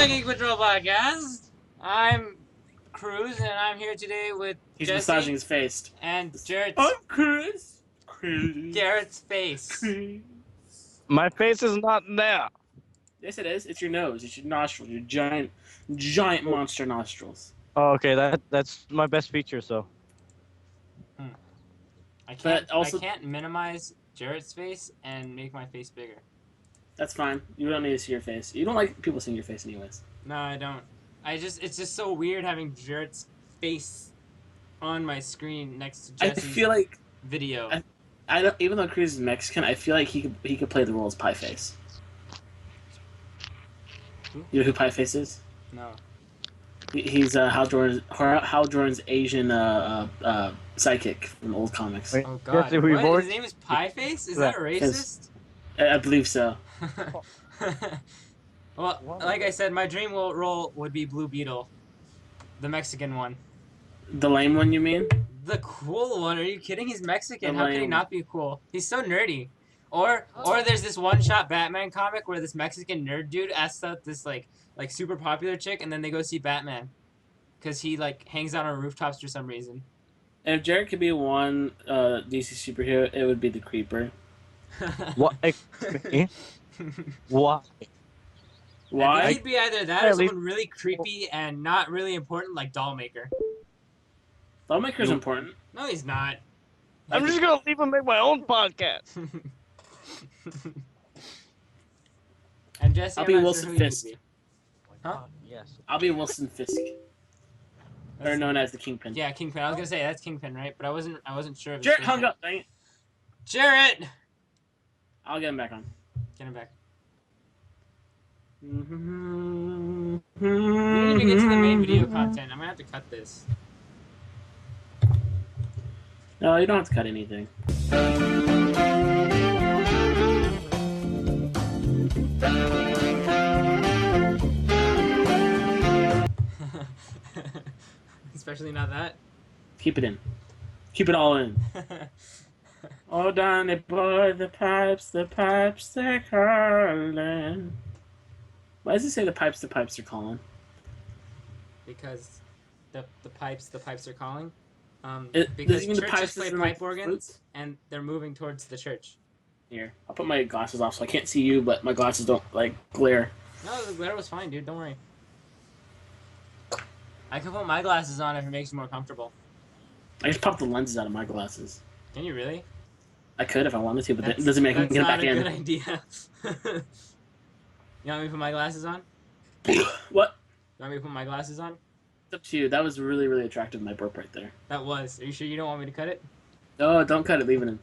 the Geek Patrol podcast. I'm Cruz, and I'm here today with He's Jesse massaging his face. and Jarrett's, I'm Chris. Chris. Garrett's face. Chris. My face is not there. Yes, it is. It's your nose. It's your nostrils. Your giant monster nostrils. Oh, okay, that's my best feature. So I can't. But also- I can't minimize Jarrett's face and make my face bigger. That's fine. You don't need to see your face. You don't like people seeing your face anyways. No, I don't. It's just so weird having Jarrett's face on my screen next to Jesse's I feel like video. I don't, even though Cruz is Mexican, I feel like he could play the role as Pie Face. You know who Pie Face is? No. He's Hal Jordan's Asian sidekick from old comics. Wait. Oh God. Jesse, we've What? already- His name is Pie Face? Is that racist? I believe so. Well, like I said, my dream role would be Blue Beetle, the Mexican one. The lame one, you mean? The cool one? Are you kidding? He's Mexican. The How can he lame not be cool? He's so nerdy. Or there's this one-shot Batman comic where this Mexican nerd dude asks out this like super popular chick, and then they go see Batman, because he like hangs out on rooftops for some reason. And if Jared could be one DC superhero, it would be the Creeper. what? Why? I Why? think he'd be either that Yeah, or at least- someone really creepy and not really important, like Dollmaker. Lawmaker's important. No, he's not. I'm just gonna leave and make my own podcast. And Jesse, I'll I'm be not Wilson sure who you'd Fisk. be. Huh? Yes. I'll be Wilson Fisk, better That's- known as the Kingpin. Yeah, Kingpin. I was gonna say that's Kingpin, right? But I wasn't sure. Of his Jared first hung name. up. Dang it. Jarrett, I'll get him back on. get him back. We We didn't even get to the main video content. I'm gonna have to cut this. No, you don't have to cut anything. Especially not that. Keep it in. Keep it all in. Oh, Donny boy, the pipes, they're calling. Why does it say the pipes are calling? Because the pipes are calling. Does Because even the churches pipes play isn't like pipe organs, flutes? and they're moving towards the church. Here, I'll put my glasses off so I can't see you, but my glasses don't like glare. No, the glare was fine, dude. Don't worry. I can put my glasses on if it makes you more comfortable. I just popped the lenses out of my glasses. Can you really? I could if I wanted to, but that doesn't make me That's get it not back a in. good idea. You want me to put my glasses on? What? You want me to put my glasses on? It's up to you. That was really, really attractive, my burp right there. That was. Are you sure you don't want me to cut it? No, don't cut it. Leave it in.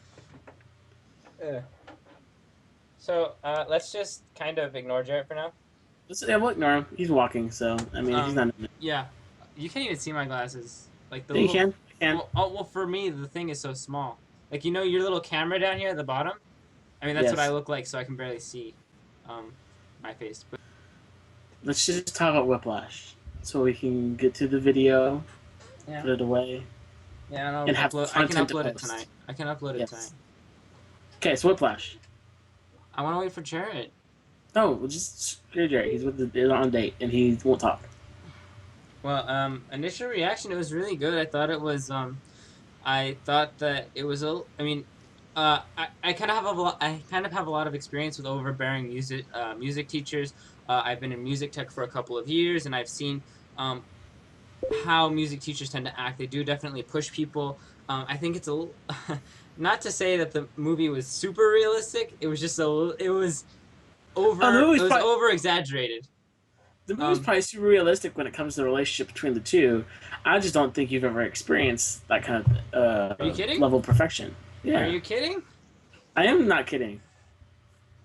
So, let's just kind of ignore Jarrett for now. Yeah, we'll ignore him. He's walking, so, I mean, he's not... Yeah. You can't even see my glasses. Like the You little... can. You can. Well, for me, the thing is so small. Like, you know your little camera down here at the bottom? I mean, that's what Yes. I look like, so I can barely see my face. But Let's just talk about Whiplash, so we can get to the video, Yeah. put it away. yeah, and And have I can content to upload it post. tonight. I can upload it Yes. tonight. Okay, so Whiplash. I want to wait for Jarrett. No, we'll just screw Jerry. He's he's on a date, and he won't talk. Well, initial reaction, it was really good. I thought it was, I thought that it was I mean, I kind of have a lot of experience with overbearing music teachers. I've been in music tech for a couple of years, and I've seen, how music teachers tend to act. They do definitely push people. I think it's a little, not to say that the movie was super realistic. It was just it was over exaggerated. The movie's probably super realistic when it comes to the relationship between the two. I just don't think you've ever experienced that kind of Are you kidding? level of perfection. Yeah, Are you kidding? I am not kidding.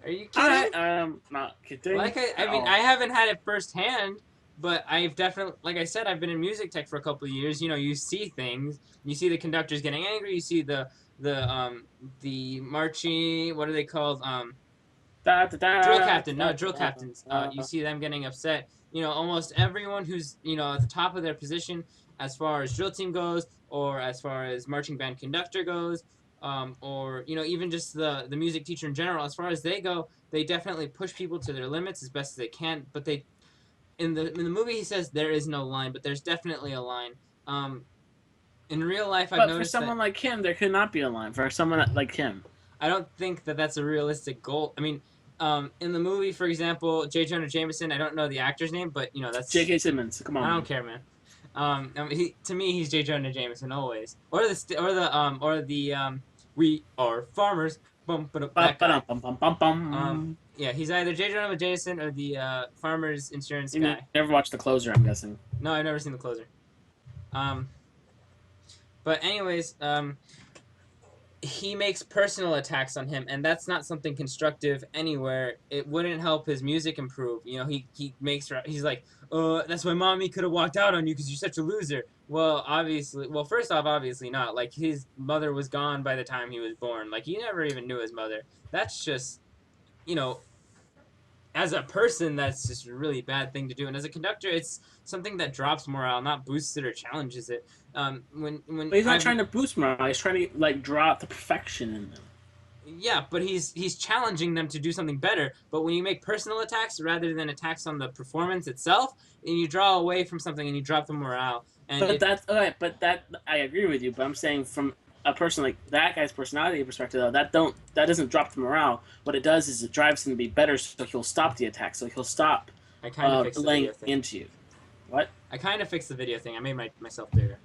Are you I kidding? am not kidding. Like I mean, I haven't had it firsthand, but I've definitely, like I said, I've been in music tech for a couple of years. You know, you see things. You see the conductors getting angry. You see the marching. What are they called? Drill captain. No, drill captains. You see them getting upset. You know, almost everyone who's at the top of their position, as far as drill team goes, or as far as marching band conductor goes, or even just the music teacher in general, as far as they go, they definitely push people to their limits as best as they can, but they in the movie he says there is no line, but there's definitely a line. Um, in real life, I've But for noticed that someone like him, there could not be a line for someone like him. I don't think that that's a realistic goal. I mean, in the movie, for example, J. Jonah Jameson. I don't know the actor's name, but that's J.K. Simmons, come on, I man. don't care, man. He to me he's J. Jonah Jameson always, or the we are farmers. That guy. Ba-ba-dum-bum-bum-bum. Yeah, he's either J. Jonah Jameson or the farmers insurance You guy. never watched The Closer, I'm guessing. No, I've never seen the closer. Um, but anyways, he makes personal attacks on him, and that's not something constructive anywhere. It wouldn't help his music improve. He's like, that's why mommy could have walked out on you because you're such a loser. Well, first off, obviously not. Like, his mother was gone by the time he was born. Like, he never even knew his mother. That's just, you know, as a person, that's just a really bad thing to do. And as a conductor, it's something that drops morale, not boosts it or challenges it. When But he's not trying to boost morale. He's trying to like draw out the perfection in them. Yeah, but he's challenging them to do something better. But when you make personal attacks rather than attacks on the performance itself, and you draw away from something and you drop the morale. And But that's all right. But that I agree with you. But I'm saying from a person like that guy's personality perspective, though, that doesn't drop the morale. What it does is it drives him to be better, so he'll stop the attack. So he'll stop I kind of fixed the laying video thing. into you. What? I kind of fixed the video thing. I made myself bigger.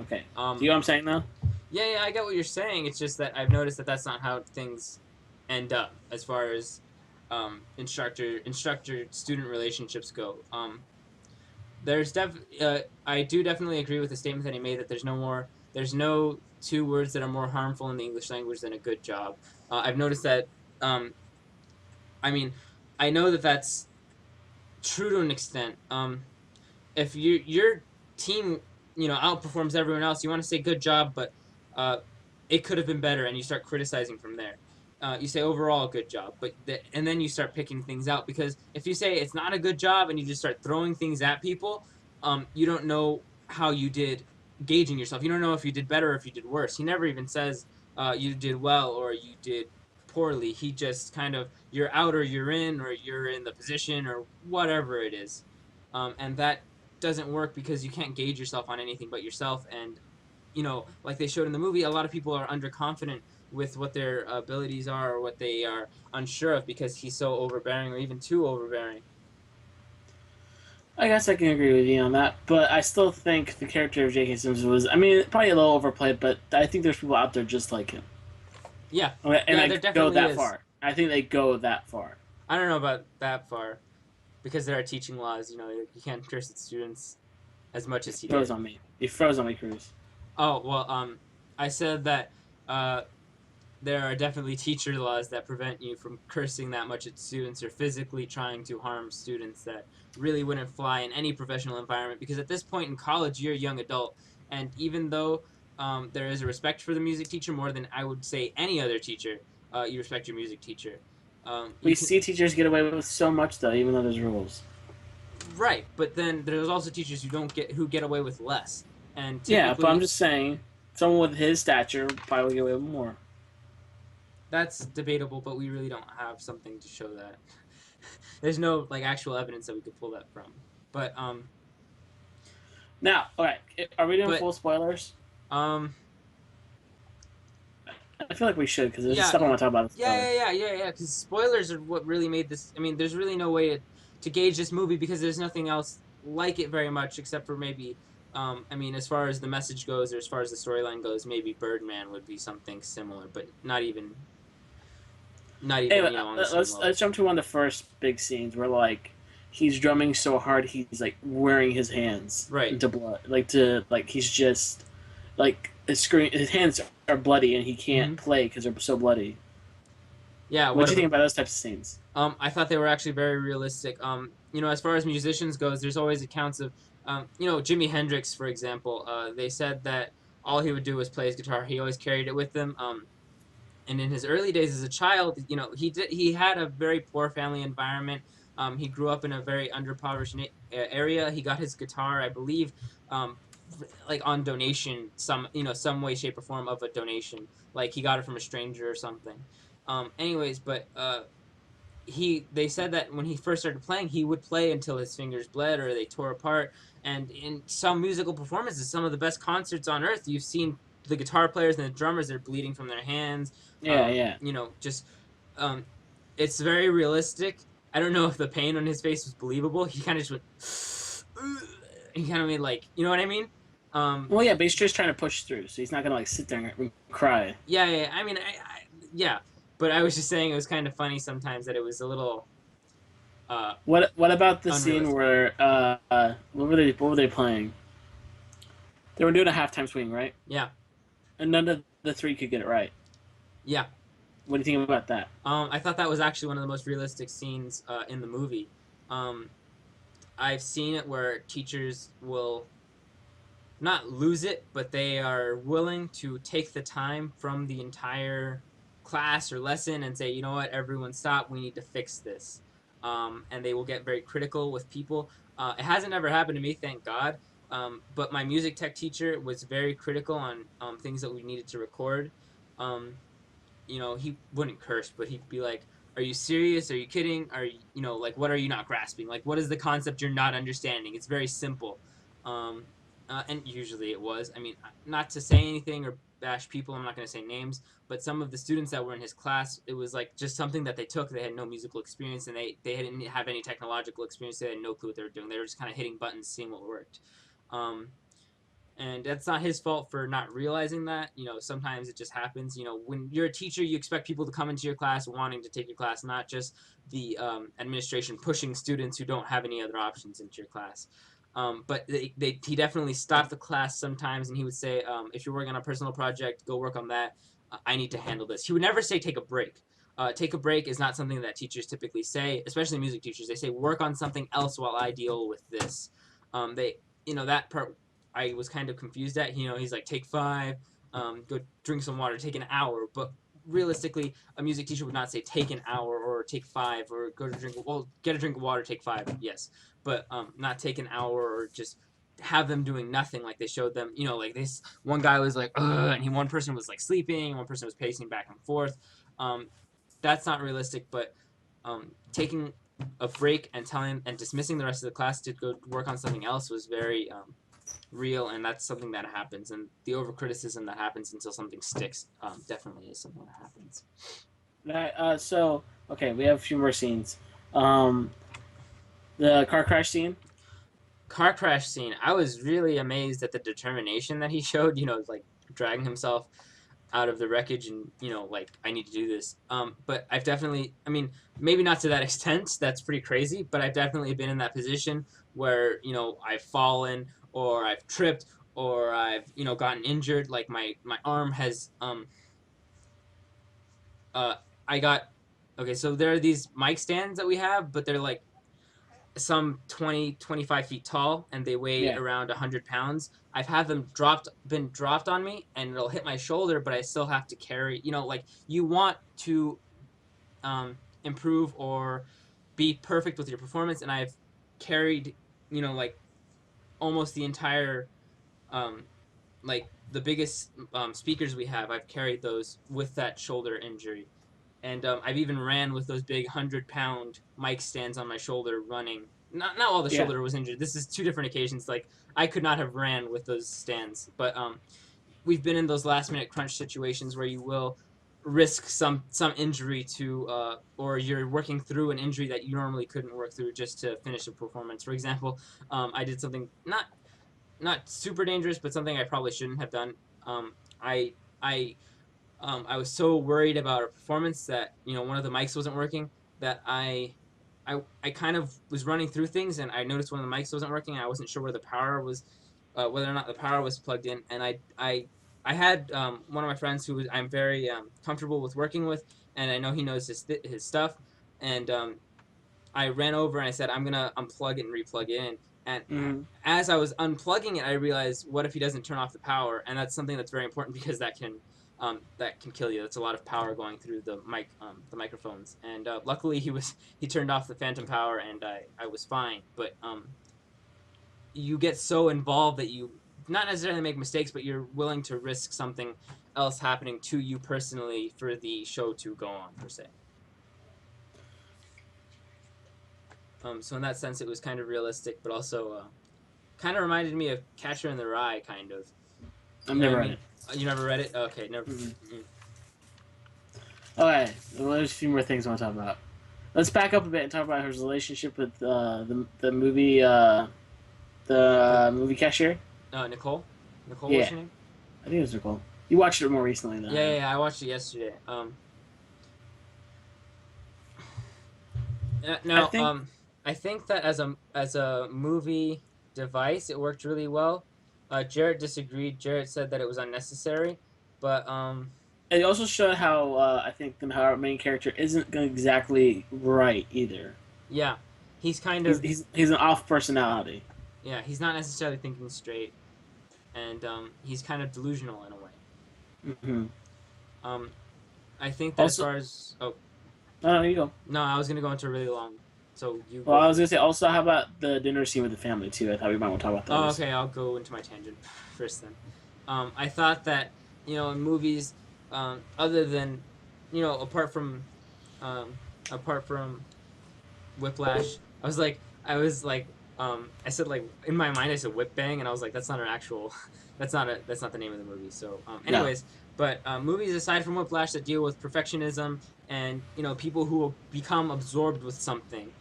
Okay. Do you know what I'm saying though? Yeah, I get what you're saying. It's just that I've noticed that that's not how things end up as far as instructor-student relationships go. I do definitely agree with the statement that he made that there's no two words that are more harmful in the English language than a good job. I've noticed that. I mean, I know that that's true to an extent. If your team outperforms everyone else, you want to say good job, but it could have been better, and you start criticizing from there. You say overall good job, and then you start picking things out, because if you say it's not a good job and you just start throwing things at people, you don't know how you did, gauging yourself. You don't know if you did better or if you did worse. He never even says you did well or you did poorly. He just kind of, you're out or you're in, or you're in the position or whatever it is, and that doesn't work because you can't gauge yourself on anything but yourself. And like they showed in the movie, a lot of people are underconfident with what their abilities are or what they are unsure of because he's so overbearing or even too overbearing. I guess I can agree with you on that, but I still think the character of J.K. Simmons was, I mean, probably a little overplayed, but I think there's people out there just like him. Yeah. And Yeah, they there go definitely that is. far. I think they go that far. I don't know about that far because there are teaching laws. You can't curse at students as much as he Froze did. on me. He froze on me, Cruz. Oh, well, I said that there are definitely teacher laws that prevent you from cursing that much at students or physically trying to harm students that really wouldn't fly in any professional environment, because at this point in college, you're a young adult, and even though there is a respect for the music teacher more than I would say any other teacher, you respect your music teacher. We see teachers get away with so much, though, even though there's rules. Right, but then there's also teachers who get away with less. And Yeah, but I'm just saying, someone with his stature probably would get away with more. That's debatable, but we really don't have something to show that. There's no actual evidence that we could pull that from. But now, all right, are we doing full spoilers? I feel like we should, because there's stuff I want to talk about. Yeah. Because spoilers are what really made this. I mean, there's really no way to gauge this movie because there's nothing else like it very much except for maybe. I mean, as far as the message goes, or as far as the storyline goes, maybe Birdman would be something similar, but not even. Anyway, on the same level. let's jump to one of the first big scenes where he's drumming so hard he's wearing his hands into blood, he's just his hands are bloody and he can't play because they're so bloody. Yeah, what do you think about those types of scenes? I thought they were actually very realistic. As far as musicians goes, there's always accounts of, Jimi Hendrix, for example. They said that all he would do was play his guitar. He always carried it with him. And in his early days as a child, he had a very poor family environment. He grew up in a very underpowered area. He got his guitar, I believe, on donation, some way, shape, or form of a donation. Like he got it from a stranger or something. Anyways, but they said that when he first started playing, he would play until his fingers bled or they tore apart. And in some musical performances, some of the best concerts on earth, you've seen the guitar players and the drummers, they're bleeding from their hands. Yeah, yeah. Just um, it's very realistic. I don't know if the pain on his face was believable. He kind of just went. He kind of made like, you know what I mean? Well, yeah, but he's just trying to push through, so he's not gonna like sit there and cry. Yeah, yeah. I mean, yeah. But I was just saying it was kind of funny sometimes that it was a little What about the scene unrealistic. where what were they playing? They were doing a halftime swing, right? Yeah, And none of the three could get it right. yeah. What do you think about that? I thought that was actually one of the most realistic scenes in the movie. Um, I've seen it where teachers will not lose it, but they are willing to take the time from the entire class or lesson and say, you know what, everyone stop, we need to fix this. And they will get very critical with people. It hasn't ever happened to me, thank God. But my music tech teacher was very critical on things that we needed to record. Um, he wouldn't curse, but he'd be like, "Are you serious? Are you kidding? Are you, like, what are you not grasping? Like, what is the concept you're not understanding? It's very simple." Um, and usually it was. I mean, not to say anything or bash people. I'm not going to say names, but some of the students that were in his class, it was like just something that they took. They had no musical experience, and they didn't have any technological experience. They had no clue what they were doing. They were just kind of hitting buttons, seeing what worked. Um, and that's not his fault for not realizing that. Sometimes it just happens. When you're a teacher, you expect people to come into your class wanting to take your class, not just the administration pushing students who don't have any other options into your class. But he definitely stopped the class sometimes, and he would say, if you're working on a personal project, go work on that. I need to handle this. He would never say take a break. Take a break is not something that teachers typically say, especially music teachers. They say work on something else while I deal with this. That part I was kind of confused at. He's like, take 5, go drink some water, take an hour. But realistically, a music teacher would not say take an hour or take 5 or go to drink. Well, get a drink of water, take 5, yes, but not take an hour or just have them doing nothing like they showed them. Like this one guy was like, ugh, and one person was like sleeping, one person was pacing back and forth. Um, that's not realistic, but taking a break and telling and dismissing the rest of the class to go work on something else was very real, and that's something that happens. And the overcriticism that happens until something sticks definitely is something that happens. So okay, we have a few more scenes. The car crash scene. Car crash scene. I was really amazed at the determination that he showed. Like dragging himself out of the wreckage and like I need to do this. But I've definitely, I mean, maybe not to that extent. That's pretty crazy. But I've definitely been in that position where I've fallen or I've tripped or I've gotten injured. Like my arm has uh I got okay. So there are these mic stands that we have, but they're like some 20-25 feet tall and they weigh Yeah. around 100 pounds. I've had them been dropped on me and it'll hit my shoulder, but I still have to carry. Like you want to improve or be perfect with your performance, and I've carried like almost the entire um, like the biggest speakers we have. I've carried those with that shoulder injury. And I've even ran with those big 100-pound mic stands on my shoulder running. Not while the Yeah. shoulder was injured. This is 2 different occasions. Like I could not have ran with those stands. But we've been in those last minute crunch situations where you will risk some injury to or you're working through an injury that you normally couldn't work through just to finish a performance. For example, I did something not super dangerous, but something I probably shouldn't have done. I I I was so worried about our performance that one of the mics wasn't working that I kind of was running through things and I noticed one of the mics wasn't working. And I wasn't sure where the power was, whether or not the power was plugged in. And I had one of my friends who I'm very comfortable with working with, and I know he knows his stuff. And I ran over and I said, I'm gonna unplug it and replug it in. And Mm-hmm. as I was unplugging it, I realized, what if he doesn't turn off the power? And that's something that's very important because that can kill you. That's a lot of power going through the microphones. And luckily, he turned off the phantom power, and I was fine. But you get so involved that you not necessarily make mistakes, but you're willing to risk something else happening to you personally for the show to go on per se. So in that sense, it was kind of realistic, but also kind of reminded me of Catcher in the Rye, kind of. I've You know never what I read mean? it. You never read it? Okay, never. Mm-hmm. Mm. Okay, well, there's a few more things I want to talk about. Let's back up a bit and talk about his relationship with the movie The the movie cashier. Nicole. Nicole was Yeah, her name. I think it was Nicole. You watched it more recently than I Yeah, yeah, have. yeah, I watched it yesterday. I Now, think I think that as a movie device, it worked really well. Jarrett disagreed. Jarrett said that it was unnecessary, but it also showed how I think how our main character isn't exactly right either. yeah, he's kind He's of he's he's an off personality. yeah, he's not necessarily thinking straight, and he's kind of delusional in a way. Hmm. Um, I think that as Also, far as no, you go. no, I was gonna go into really long, so you Well, go I was gonna first. say also, how about the dinner scene with the family too? I thought we might want to talk about Oh, those. okay, I'll go into my tangent first then. I thought that in movies, other than apart from um, apart from Whiplash, I said like in my mind I said whip bang, and I was like that's not an actual, that's not the name of the movie. So, No. anyways, but movies aside from Whiplash that deal with perfectionism and people who will become absorbed with something,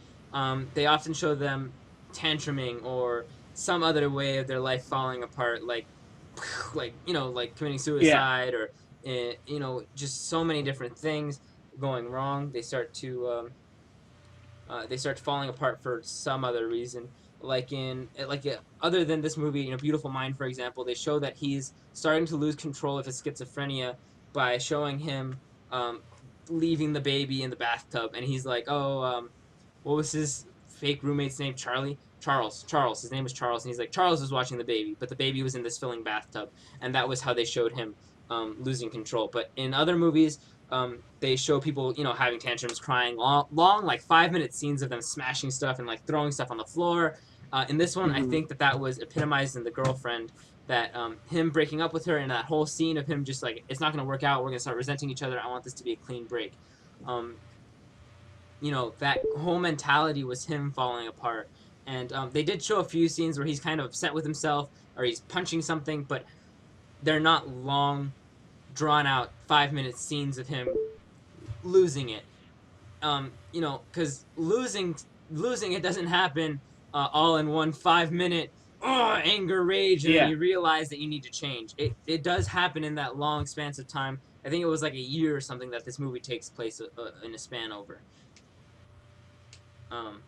they often show them tantruming or some other way of their life falling apart, like committing Yeah. suicide or just so many different things going wrong. They start falling apart for some other reason. Other than this movie, Beautiful Mind, for example, they show that he's starting to lose control of his schizophrenia by showing him um, leaving the baby in the bathtub, and he's like, "Oh, what was his fake roommate's name? Charlie." Charles. His name was Charles, and he's like, Charles was watching the baby, but the baby was in this filling bathtub, and that was how they showed him losing control. But in other movies, they show people, having tantrums, crying, long, like 5 minute scenes of them smashing stuff and like throwing stuff on the floor. In this one, I Hmm. think that was epitomized in the girlfriend. That him breaking up with her and that whole scene of him just like it's not going to work out. We're going to start resenting each other. I want this to be a clean break. Um, that whole mentality was him falling apart. And they did show a few scenes where he's kind of upset with himself or he's punching something, but they're not long, drawn out 5 minute scenes of him losing it. Because losing it doesn't happen all in one 5 minute anger rage, and then Yeah. you realize that you need to change. It does happen in that long span of time. I think it was like a year or something that this movie takes place in a span over. Um,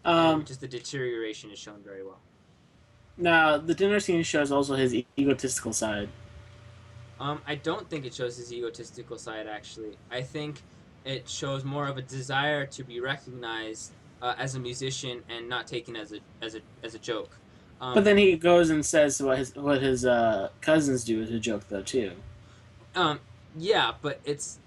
and Um. just the deterioration is shown very well. Now the dinner scene shows also his egotistical side. I don't think it shows his egotistical side. Actually, I think it shows more of a desire to be recognized as a musician and not taken as a joke. But Um, then he goes and says what his cousins do as a joke though too. um, yeah, but it's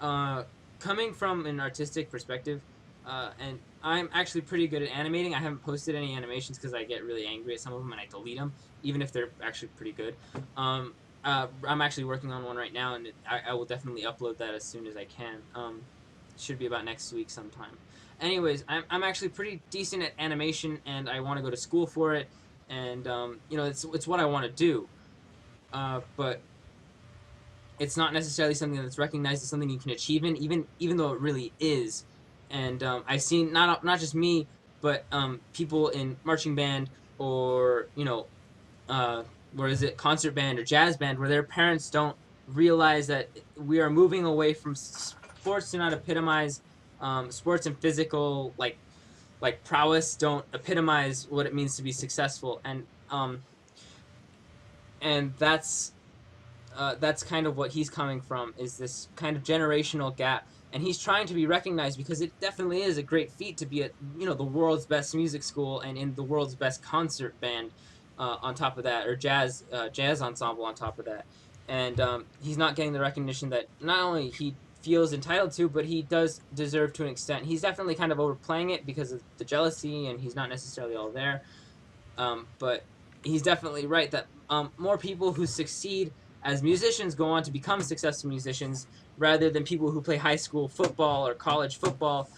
uh, coming from an artistic perspective, and I'm actually pretty good at animating. I haven't posted any animations because I get really angry at some of them and I delete them, even if they're actually pretty good. I'm actually working on one right now, and I will definitely upload that as soon as I can. Should be about next week sometime. Anyways, I'm actually pretty decent at animation, and I want to go to school for it, and it's what I want to do. But it's not necessarily something that's recognized as something you can achieve even though it really is. And I've seen not just me, but people in marching band or uh, where is it concert band or jazz band where their parents don't realize that we are moving away from sports. Do not epitomize sports and physical like prowess. Don't epitomize what it means to be successful, and that's kind of what he's coming from, is this kind of generational gap, and he's trying to be recognized because it definitely is a great feat to be at the world's best music school and in the world's best concert band on top of that, or jazz ensemble on top of that. And he's not getting the recognition that not only he feels entitled to, but he does deserve to an extent. He's definitely kind of overplaying it because of the jealousy, and he's not necessarily all there. But he's definitely right that more people who succeed as musicians go on to become successful musicians rather than people who play high school football or college football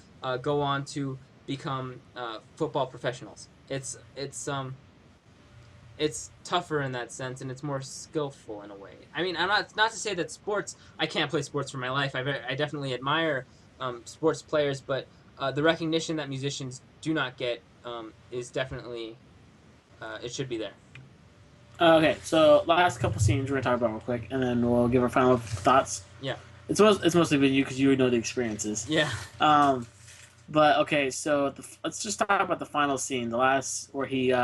go on to become football professionals. It's tougher in that sense, and it's more skillful in a way. I mean, I'm not to say that sports. I can't play sports for my life. I definitely admire sports players, but the recognition that musicians do not get is definitely it should be there. Okay, so last couple scenes we're gonna talk about real quick, and then we'll give our final thoughts. Yeah. It's mostly been you because you know the experiences. Yeah. But okay, so let's just talk about the final scene, the last where he.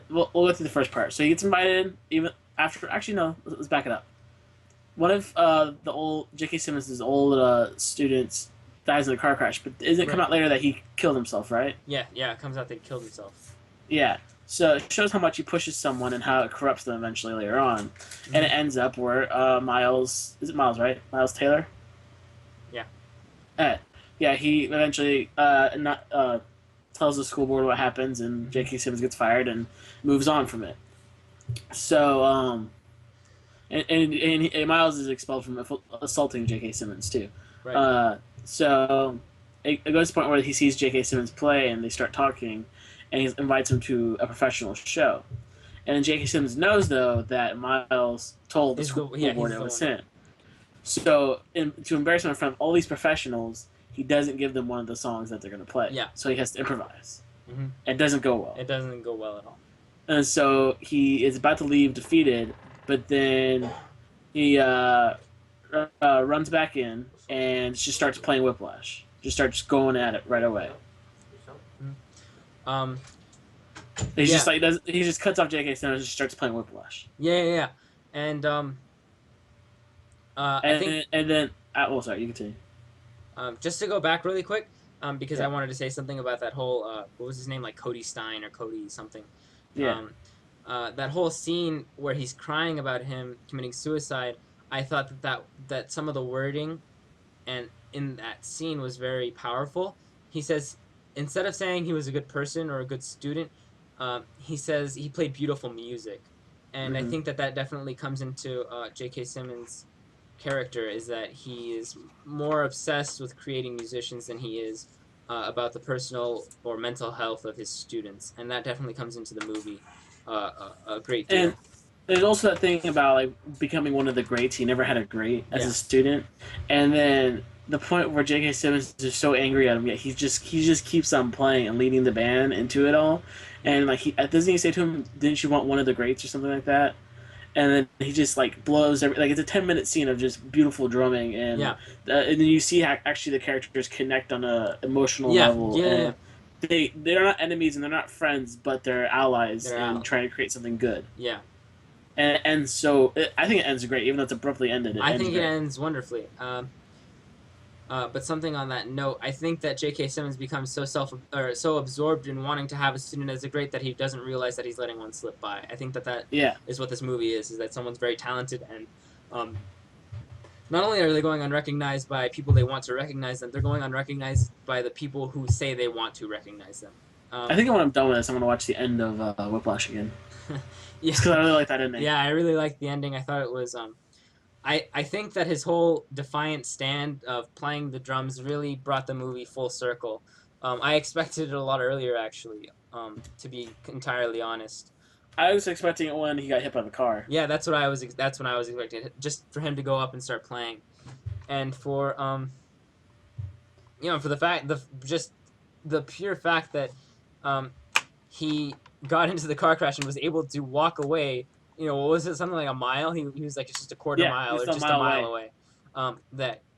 We'll go through the first part. So he gets invited even after. Actually, no. Let's back it up. One of the old J.K. Simmons' old students dies in a car crash, but isn't it come out later that he killed himself, right? Yeah. It comes out that he killed himself. Yeah. So it shows how much he pushes someone and how it corrupts them eventually later on, and it ends up where Miles right? Miles Taylor. Yeah. Yeah. He eventually tells the school board what happens, and J.K. Simmons gets fired and moves on from it. So, and Miles is expelled from assaulting J.K. Simmons too. Right. So it goes to the point where he sees J.K. Simmons play, and they start talking, and he invites him to a professional show. And then J.K. Simmons knows though that Miles told the school board it was him. So to embarrass him in front of all these professionals, he doesn't give them one of the songs that they're going to play. Yeah. So he has to improvise. Mm-hmm. It doesn't go well. It doesn't go well at all. And so he is about to leave defeated, but then he runs back in and just starts playing Whiplash. Just starts going at it right away. He's just like he just cuts off J.K. Simmons and just starts playing Whiplash. Yeah. And I think sorry, you continue. Just to go back really quick, because I wanted to say something about that whole what was his name, like Cody Stein or Cody something. Yeah. That whole scene where he's crying about him committing suicide. I thought that some of the wording, and in that scene was very powerful. He says, instead of saying he was a good person or a good student, he says he played beautiful music, and I think that definitely comes into J.K. Simmons' character, is that he is more obsessed with creating musicians than he is about the personal or mental health of his students, and that definitely comes into the movie a great deal. And there's also that thing about like becoming one of the greats. He never had a great as a student, and then the point where J.K. Simmons is so angry at him, yet he just keeps on playing and leading the band into it all, and like doesn't he say to him, "Didn't you want one of the greats" or something like that? And then he just like blows it's a 10-minute scene of just beautiful drumming, and and then you see how actually the characters connect on a emotional level. And they're not enemies and they're not friends, but they're allies and trying to create something good. Yeah. And so I think it ends great, even though it's abruptly ended. I think it ends wonderfully. But something on that note, I think that J.K. Simmons becomes so absorbed in wanting to have a student as a great that he doesn't realize that he's letting one slip by. I think that is what this movie is that someone's very talented, and not only are they going unrecognized by people they want to recognize them, they're going unrecognized by the people who say they want to recognize them. I think when I'm done with this, I'm going to watch the end of Whiplash again. Yeah, because I really like that ending. Yeah, I really liked the ending. I thought it was... I think that his whole defiant stand of playing the drums really brought the movie full circle. I expected it a lot earlier, actually, to be entirely honest. I was expecting it when he got hit by the car. Yeah, that's when I was expecting, just for him to go up and start playing, and for for the pure fact that he got into the car crash and was able to walk away. What was it? Something like a mile. He was like, it's just a quarter mile or just a mile away.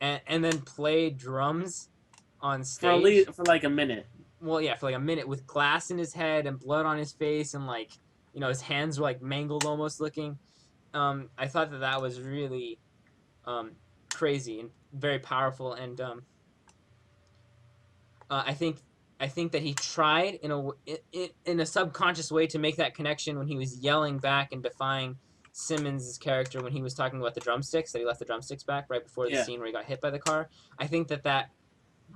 And then play drums on stage for like a minute. Well, yeah, for like a minute with glass in his head and blood on his face and his hands were like mangled almost looking. I thought that was really crazy and very powerful, and I think that he tried in a subconscious way to make that connection when he was yelling back and defying Simmons' character when he was talking about the drumsticks, that he left the drumsticks back right before the scene where he got hit by the car. I think that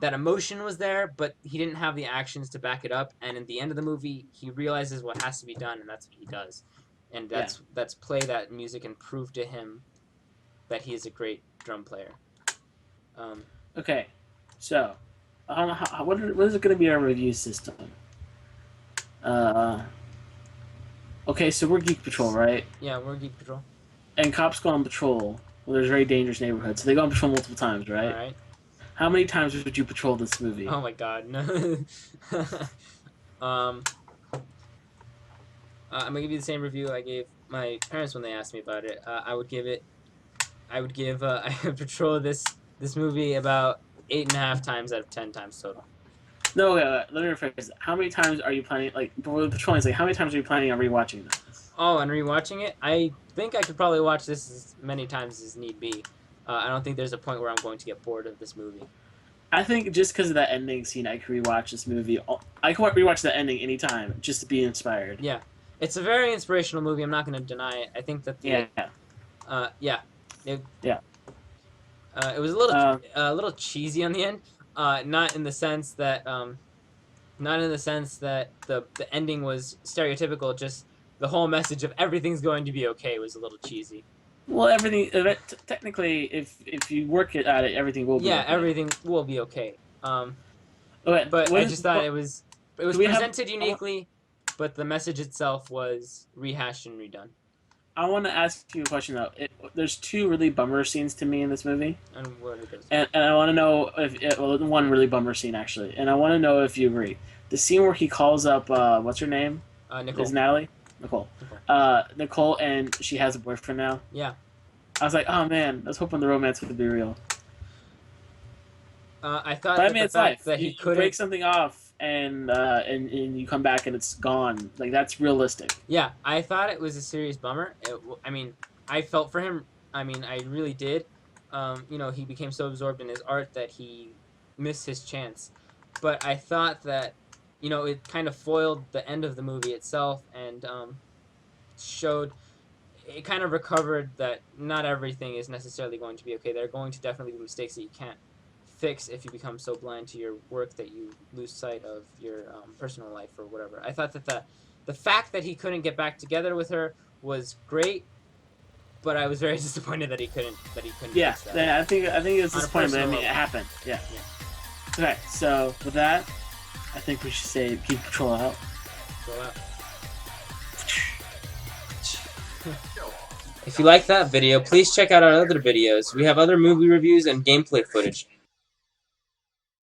emotion was there, but he didn't have the actions to back it up. And at the end of the movie, he realizes what has to be done, and that's what he does. And that's play that music and prove to him that he is a great drum player. Okay, so I don't know what is it going to be our review system? Okay, so we're Geek Patrol, right? Yeah, we're Geek Patrol. And cops go on patrol. Well, there's very dangerous neighborhoods, so they go on patrol multiple times, right? All right. How many times would you patrol this movie? Oh my God, no. I'm gonna give you the same review I gave my parents when they asked me about it. I would give I would patrol this movie about 8.5 times out of 10 times total. No, let me rephrase. How many times are you planning? Like, patrolling, like, how many times are you planning on rewatching this? Oh, and rewatching it, I think I could probably watch this as many times as need be. I don't think there's a point where I'm going to get bored of this movie. I think just because of that ending scene, I could rewatch this movie. I could rewatch that ending anytime just to be inspired. Yeah, it's a very inspirational movie. I'm not going to deny it. I think that yeah, it was a little cheesy on the end. Not in the sense that the ending was stereotypical. Just the whole message of everything's going to be okay was a little cheesy. Well, everything technically, if you work at it, everything will be. Yeah, okay. everything will be okay. Okay, but I just thought it was presented uniquely, but the message itself was rehashed and redone. I want to ask you a question though. There's two really bummer scenes to me in this movie, And what are those? and I want to know one really bummer scene actually, and I want to know if you agree. The scene where he calls up what's her name? Nicole. Is Natalie? Nicole. Nicole, and she has a boyfriend now. Yeah. I was like, oh man, I was hoping the romance would be real. I thought But I mean, it's life. that he you couldn't break something off, and you come back and it's gone. Like that's realistic. Yeah, I thought it was a serious bummer. I mean, I felt for him. I mean, I really did. He became so absorbed in his art that he missed his chance. But I thought that, it kind of foiled the end of the movie itself and showed. It kind of recovered that not everything is necessarily going to be okay. There are going to definitely be mistakes that you can't fix if you become so blind to your work that you lose sight of your personal life or whatever. I thought that the fact that he couldn't get back together with her was great, but I was very disappointed that he couldn't. Yeah, fix that. I think it's disappointing, but I mean it happened. Yeah. Okay, so with that, I think we should say keep Patrol out. Patrol out. If you like that video, please check out our other videos. We have other movie reviews and gameplay footage.